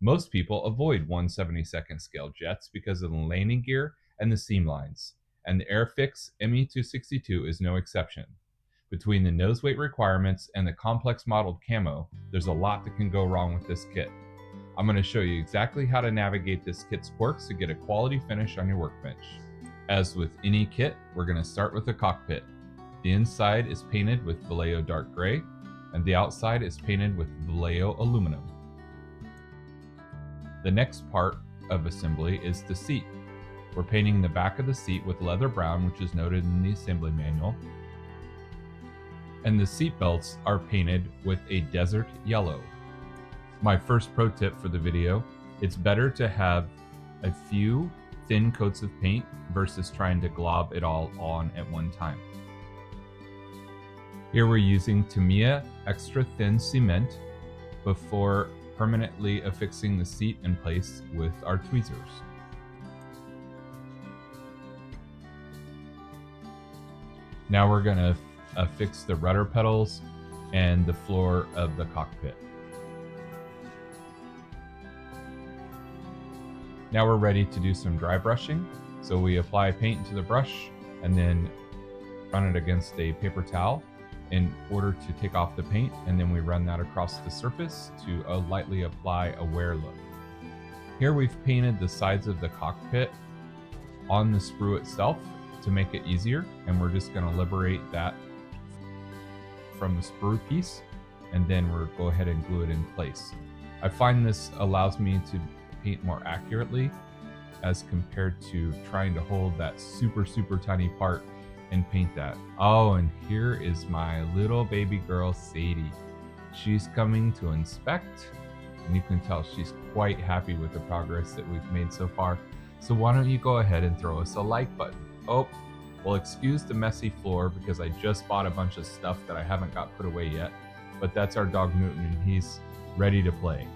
Most people avoid 1/72 scale jets because of the landing gear and the seam lines, and the AirFix Me262 is no exception. Between the nose weight requirements and the complex modeled camo, there's a lot that can go wrong with this kit. I'm going to show you exactly how to navigate this kit's quirks to get a quality finish on your workbench. As with any kit, we're going to start with the cockpit. The inside is painted with Vallejo dark gray, and the outside is painted with Vallejo aluminum. The next part of assembly is the seat. We're painting the back of the seat with leather brown, which is noted in the assembly manual. And the seat belts are painted with a desert yellow. My first pro tip for the video, it's better to have a few thin coats of paint versus trying to glob it all on at one time. Here we're using Tamiya extra thin cement before permanently affixing the seat in place with our tweezers. Now we're going to affix the rudder pedals and the floor of the cockpit. Now we're ready to do some dry brushing. So we apply paint to the brush and then run it against a paper towel in order to take off the paint, and then we run that across the surface to lightly apply a wear look. Here we've painted the sides of the cockpit on the sprue itself to make it easier, and we're just going to liberate that from the sprue piece, and then we'll go ahead and glue it in place. I find this allows me to paint more accurately as compared to trying to hold that super tiny part and paint that. Oh, and here is my little baby girl Sadie. She's coming to inspect, and you can tell she's quite happy with the progress that we've made so far. So why don't you go ahead and throw us a like button. Oh, well, excuse the messy floor because I just bought a bunch of stuff that I haven't got put away yet, but that's our dog Newton and he's ready to play.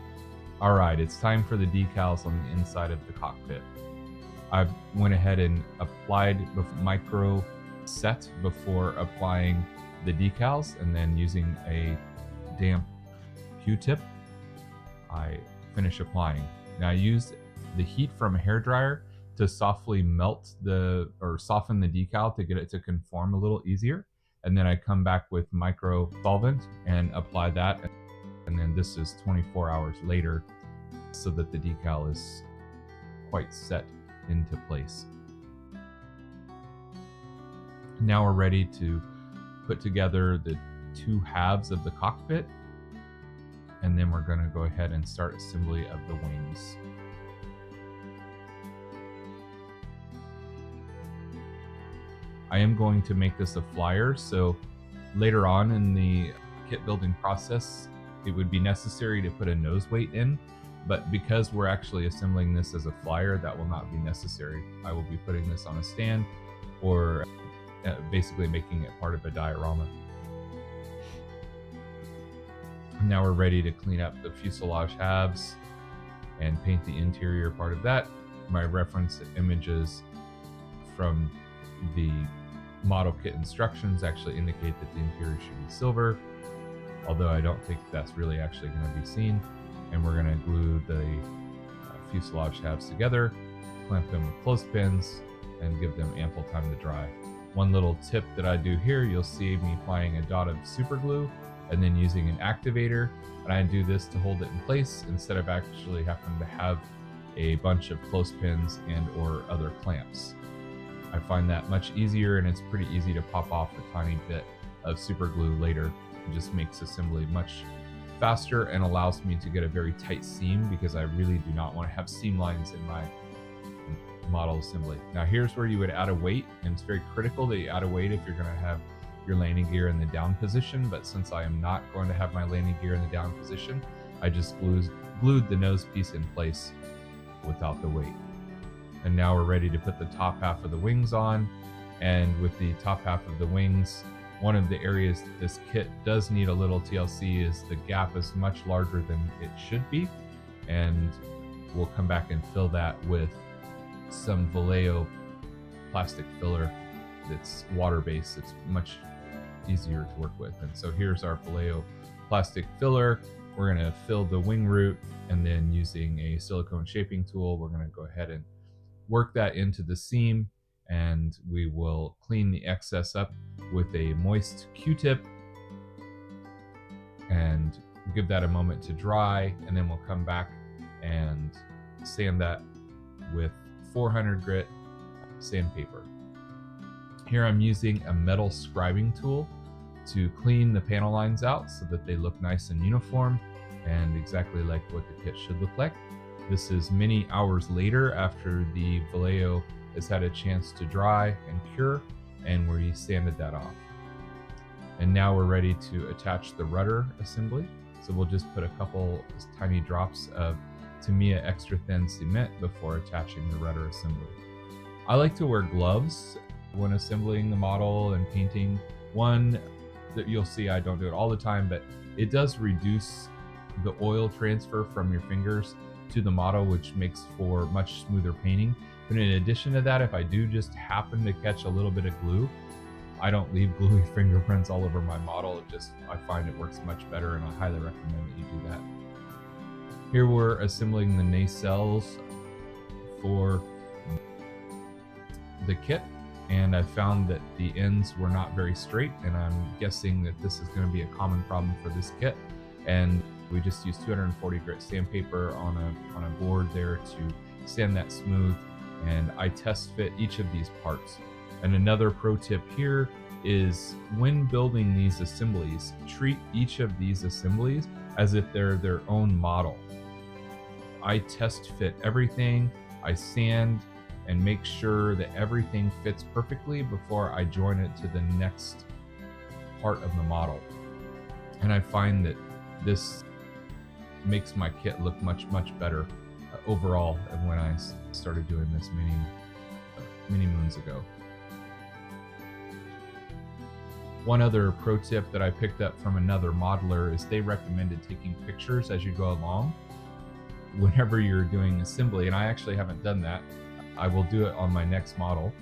All right, it's time for the decals on the inside of the cockpit. I went ahead and applied the micro set before applying the decals, and then using a damp Q-tip, I finish applying. Now I used the heat from a hairdryer to softly soften the decal to get it to conform a little easier. And then I come back with micro solvent and apply that. And then this is 24 hours later so that the decal is quite set into place. Now we're ready to put together the two halves of the cockpit, and then we're going to go ahead and start assembly of the wings. I am going to make this a flyer, so later on in the kit building process, it would be necessary to put a nose weight in, but because we're actually assembling this as a flyer, that will not be necessary. I will be putting this on a stand or basically making it part of a diorama. Now we're ready to clean up the fuselage halves and paint the interior part of that. My reference images from the model kit instructions actually indicate that the interior should be silver, although I don't think that's really actually going to be seen. And we're going to glue the fuselage halves together, clamp them with clothespins, and give them ample time to dry. One little tip that I do here, you'll see me applying a dot of super glue and then using an activator, and I do this to hold it in place instead of actually having to have a bunch of clothespins and or other clamps. I find that much easier, and it's pretty easy to pop off a tiny bit of super glue later. It just makes assembly much faster and allows me to get a very tight seam because I really do not want to have seam lines in my model assembly. Now here's where you would add a weight, and it's very critical that you add a weight if you're going to have your landing gear in the down position, but since I am not going to have my landing gear in the down position, I just glued the nose piece in place without the weight. And now we're ready to put the top half of the wings on, and with the top half of the wings, one of the areas that this kit does need a little TLC is the gap is much larger than it should be, and we'll come back and fill that with some Vallejo plastic filler that's water-based. It's much easier to work with. And so here's our Vallejo plastic filler. we're going to fill the wing root, and then using a silicone shaping tool, we're going to go ahead and work that into the seam, and we will clean the excess up with a moist Q-tip and give that a moment to dry, and then we'll come back and sand that with 400 grit sandpaper. Here I'm using a metal scribing tool to clean the panel lines out so that they look nice and uniform and exactly like what the kit should look like. This is many hours later after the Vallejo has had a chance to dry and cure, and we sanded that off. And now we're ready to attach the rudder assembly. So we'll just put a couple tiny drops of Tamiya extra thin cement before attaching the rudder assembly. I like to wear gloves when assembling the model and painting. One that you'll see, I don't do it all the time, but it does reduce the oil transfer from your fingers to the model, which makes for much smoother painting. But in addition to that, if I do just happen to catch a little bit of glue, I don't leave gluey fingerprints all over my model. I find it works much better, and I highly recommend that you do that. Here we're assembling the nacelles for the kit, and I found that the ends were not very straight, and I'm guessing that this is going to be a common problem for this kit. And we just used 240 grit sandpaper on a board there to sand that smooth, and I test fit each of these parts. And another pro tip here is when building these assemblies, treat each of these assemblies as if they're their own model. I test fit everything, I sand and make sure that everything fits perfectly before I join it to the next part of the model. And I find that this makes my kit look much better overall than when I started doing this many moons ago. One other pro tip that I picked up from another modeler is they recommended taking pictures as you go along whenever you're doing assembly, and I actually haven't done that. I will do it on my next model,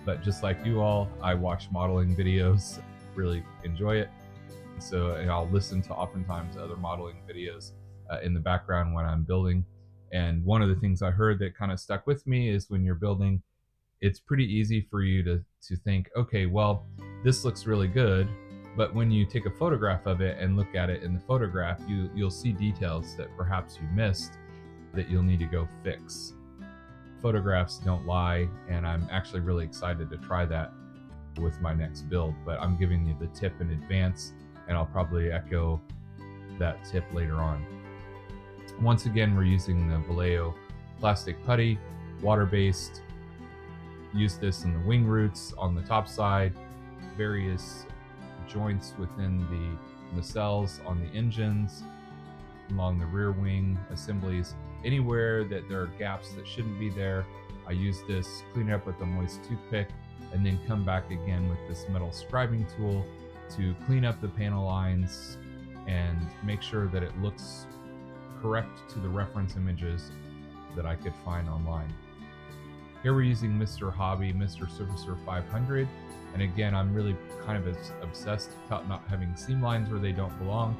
but just like you all, I watch modeling videos, really enjoy it. So I'll listen to oftentimes other modeling videos in the background when I'm building. And one of the things I heard that kind of stuck with me is when you're building, it's pretty easy for you to think, okay, well, this looks really good, but when you take a photograph of it and look at it in the photograph, you'll see details that perhaps you missed that you'll need to go fix. Photographs don't lie, and I'm actually really excited to try that with my next build, but I'm giving you the tip in advance, and I'll probably echo that tip later on. Once again, we're using the Vallejo plastic putty, water-based. Use this in the wing roots on the top side, various joints within the nacelles on the engines, along the rear wing assemblies. Anywhere that there are gaps that shouldn't be there, I use this, clean it up with a moist toothpick, and then come back again with this metal scribing tool to clean up the panel lines and make sure that it looks correct to the reference images that I could find online. Here we're using Mr. Hobby Mr. Surfacer 500, and again, I'm really kind of obsessed about not having seam lines where they don't belong,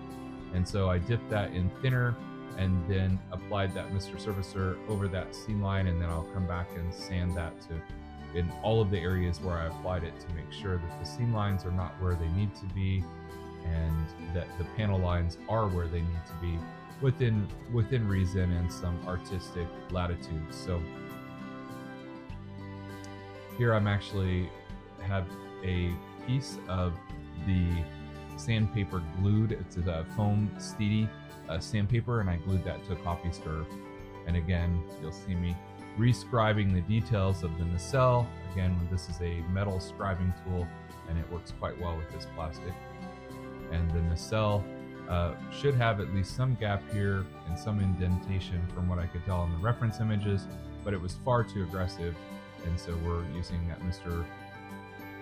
and so I dipped that in thinner and then applied that Mr. Surfacer over that seam line, and then I'll come back and sand that in all of the areas where I applied it to make sure that the seam lines are not where they need to be and that the panel lines are where they need to be within reason and some artistic latitude. So here I'm actually have a piece of the sandpaper glued. It's a foam steady sandpaper, and I glued that to a coffee stirrer. And again, you'll see me rescribing the details of the nacelle. Again, this is a metal scribing tool, and it works quite well with this plastic. And the nacelle should have at least some gap here and some indentation from what I could tell in the reference images, but it was far too aggressive, and so we're using that Mr.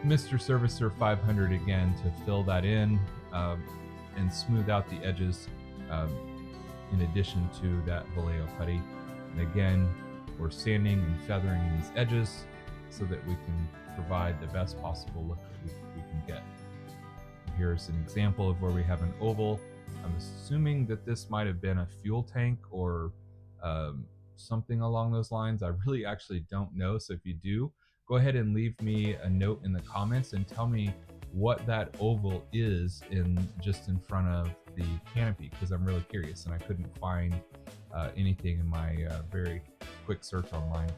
Surfacer 500 again to fill that in and smooth out the edges in addition to that Vallejo putty. And again, we're sanding and feathering these edges so that we can provide the best possible look that we can get. Here's an example of where we have an oval I'm assuming that this might have been a fuel tank or something along those lines. I really actually don't know. So if you do, go ahead and leave me a note in the comments and tell me what that oval is just in front of the canopy, because I'm really curious and I couldn't find anything in my very quick search online.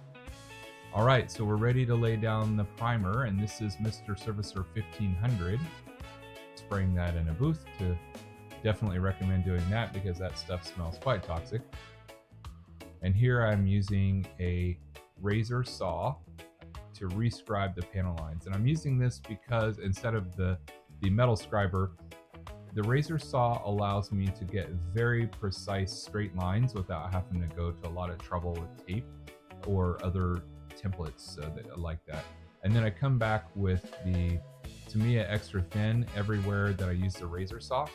All right, so we're ready to lay down the primer, and this is Mr. Servicer 1500. Spraying that in a booth. To definitely recommend doing that because that stuff smells quite toxic. And here I'm using a razor saw to rescribe the panel lines, and I'm using this because instead of the metal scriber, the razor saw allows me to get very precise straight lines without having to go to a lot of trouble with tape or other templates like that. And then I come back with the Tamiya extra thin everywhere that I use the razor saw,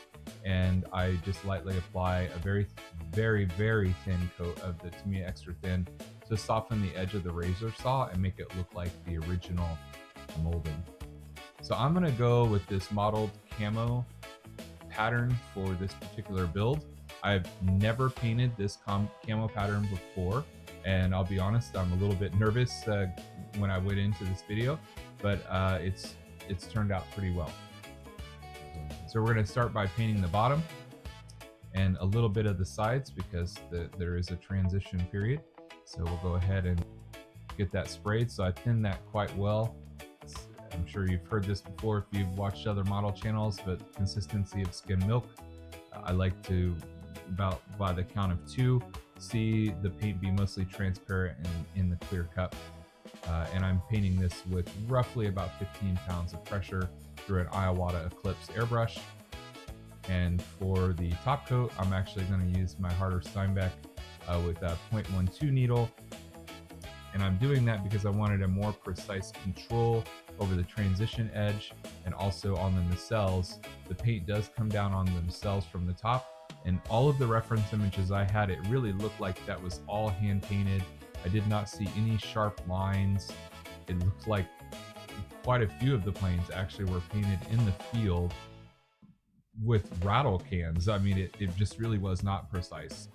and I just lightly apply a very, very, very thin coat of the Tamiya extra thin to soften the edge of the razor saw and make it look like the original molding. So I'm gonna go with this modeled camo pattern for this particular build. I've never painted this camo pattern before, and I'll be honest, I'm a little bit nervous when I went into this video, but it's turned out pretty well. So we're going to start by painting the bottom and a little bit of the sides because there is a transition period. So we'll go ahead and get that sprayed. So I thinned that quite well. I'm sure you've heard this before if you've watched other model channels, but consistency of skim milk. I like to, about by the count of 2, see the paint be mostly transparent and in the clear cup. And I'm painting this with roughly about 15 pounds of pressure through an Iwata Eclipse airbrush. And for the top coat, I'm actually going to use my Harder Steinbeck with a 0.12 needle. And I'm doing that because I wanted a more precise control over the transition edge and also on the nacelles. The paint does come down on the nacelles from the top, and all of the reference images I had, it really looked like that was all hand painted. I did not see any sharp lines. It looked like quite a few of the planes actually were painted in the field with rattle cans. I mean, it just really was not precise.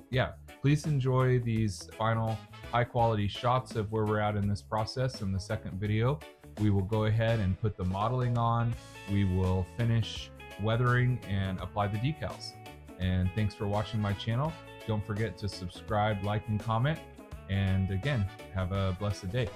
Yeah, please enjoy these final high quality shots of where we're at in this process. In the second video, we will go ahead and put the modeling on. We will finish weathering and apply the decals. And thanks for watching my channel. Don't forget to subscribe, like, and comment. And again, have a blessed day.